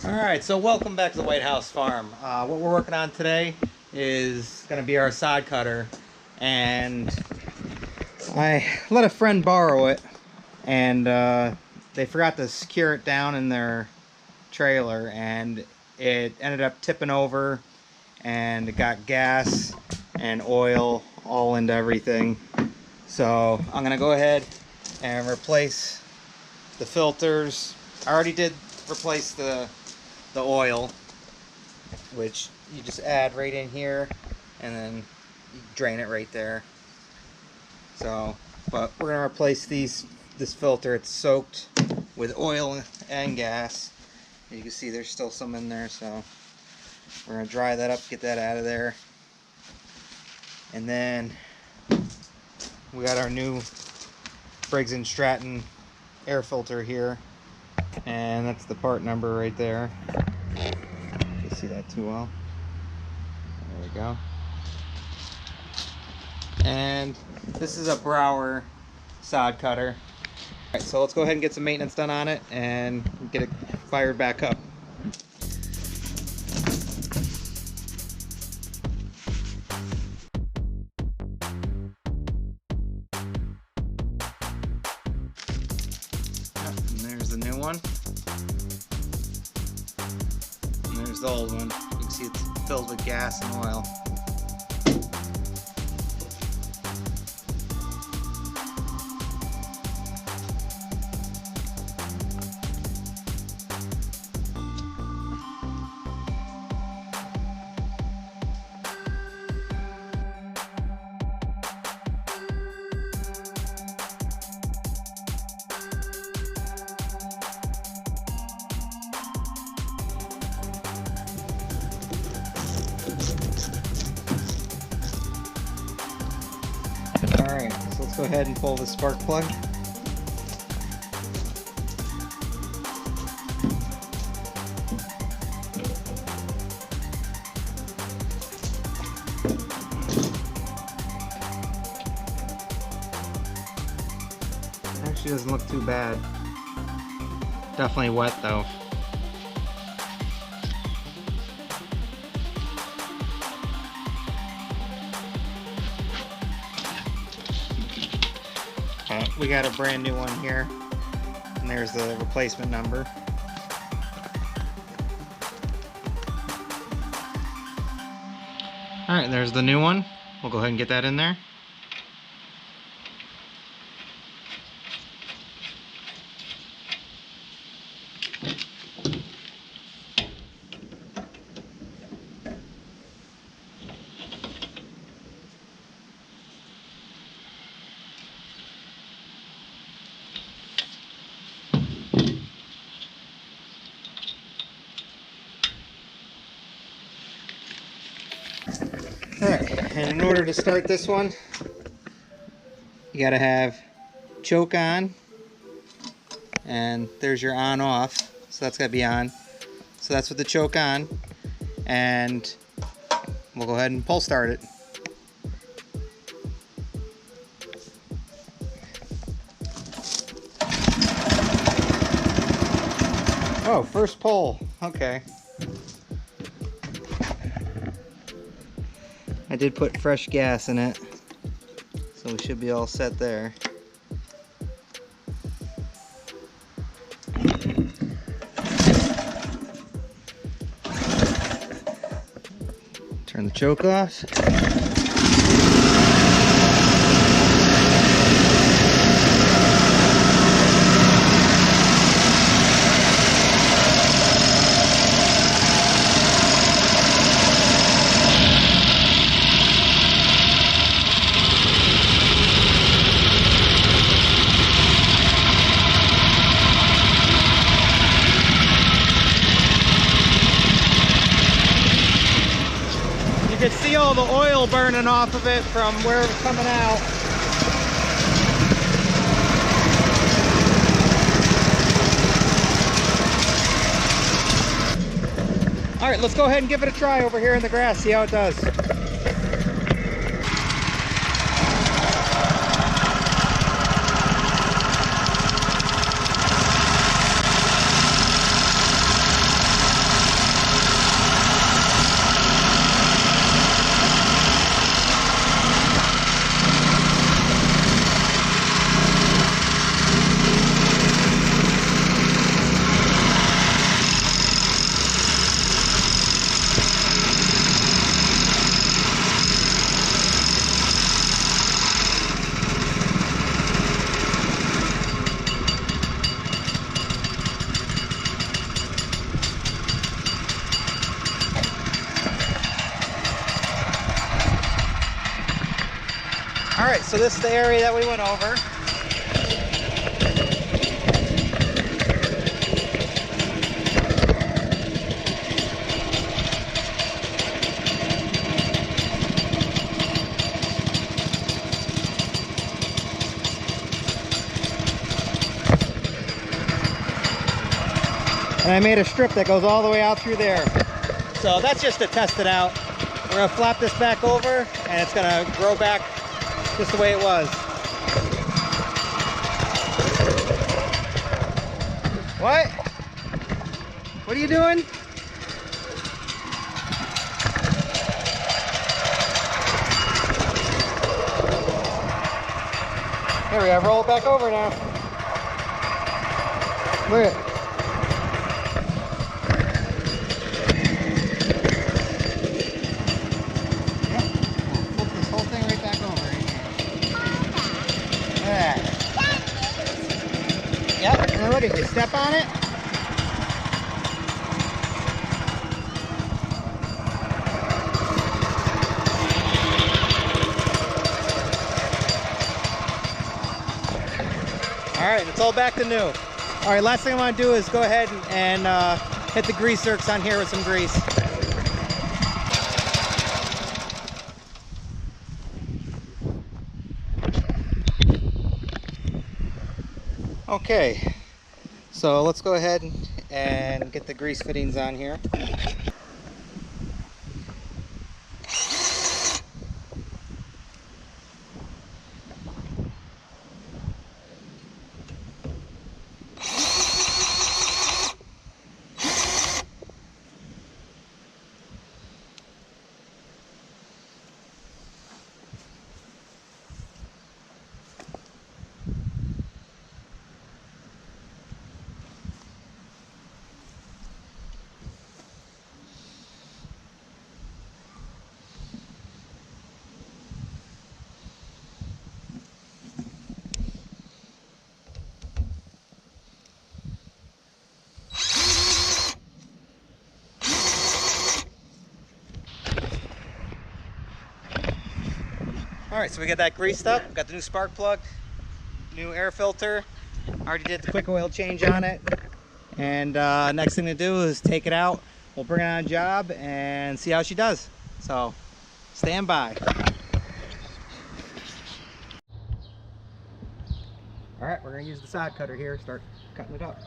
Alright, so welcome back to the Whitehouse farm. What we're working on today is going to be our sod cutter, and I let a friend borrow it, and they forgot to secure it down in their trailer, and it ended up tipping over, and it got gas and oil all into everything. So I'm going to go ahead and replace the filters. I already did replace the oil, which you just add right in here and then you drain it right there. So, but we're gonna replace this filter. It's soaked with oil and gas. You can see there's still some in there, so we're gonna dry that up, get that out of there. And then we got our new Briggs & Stratton air filter here, and that's the part number right there. You can see that too well. There we go. And this is a Brouwer sod cutter. Alright, so let's go ahead and get some maintenance done on it and get it fired back up. And there's the new one. And there's the old one. You can see it's filled with gas and oil. Alright, so let's go ahead and pull the spark plug. It actually doesn't look too bad. Definitely wet though. We got a brand new one here, and there's the replacement number. Alright, there's the new one. We'll go ahead and get that in there. Alright, and in order to start this one, you gotta have choke on, and there's your on off, so that's gotta be on. So that's with the choke on, and we'll go ahead and pull start it. Oh, first pull, okay. I did put fresh gas in it, so we should be all set there. Turn the choke off. You can see all the oil burning off of it from where it was coming out. All right, let's go ahead and give it a try over here in the grass, see how it does. Alright, so this is the area that we went over. And I made a strip that goes all the way out through there. So that's just to test it out. We're gonna flap this back over and it's gonna grow back just the way it was. What? What are you doing? There we go, roll it back over now. Look at it. Yep, and then look at you, step on it. Alright, it's all back to new. Alright, last thing I want to do is go ahead and hit the grease zerks on here with some grease. Okay, so let's go ahead and get the grease fittings on here. Alright, so we got that greased up, got the new spark plug, new air filter, already did the quick oil change on it, and next thing to do is take it out, we'll bring it on a job and see how she does. So, stand by. Alright, we're going to use the side cutter here, start cutting it up.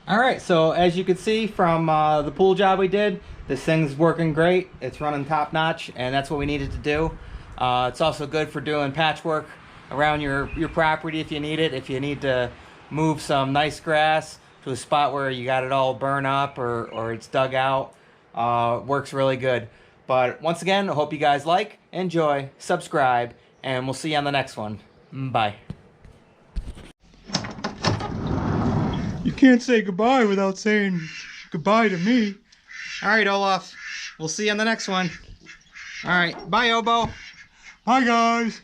All right, so as you can see from the pool job we did, this thing's working great. It's running top notch, and that's what we needed to do. It's also good for doing patchwork around your property if you need it. If you need to move some nice grass to a spot where you got it all burn up or it's dug out, works really good. But once again, I hope you guys like, enjoy, subscribe, and we'll see you on the next one. Bye. You can't say goodbye without saying goodbye to me. All right, Olaf. We'll see you on the next one. All right. Bye, Obo. Bye, guys.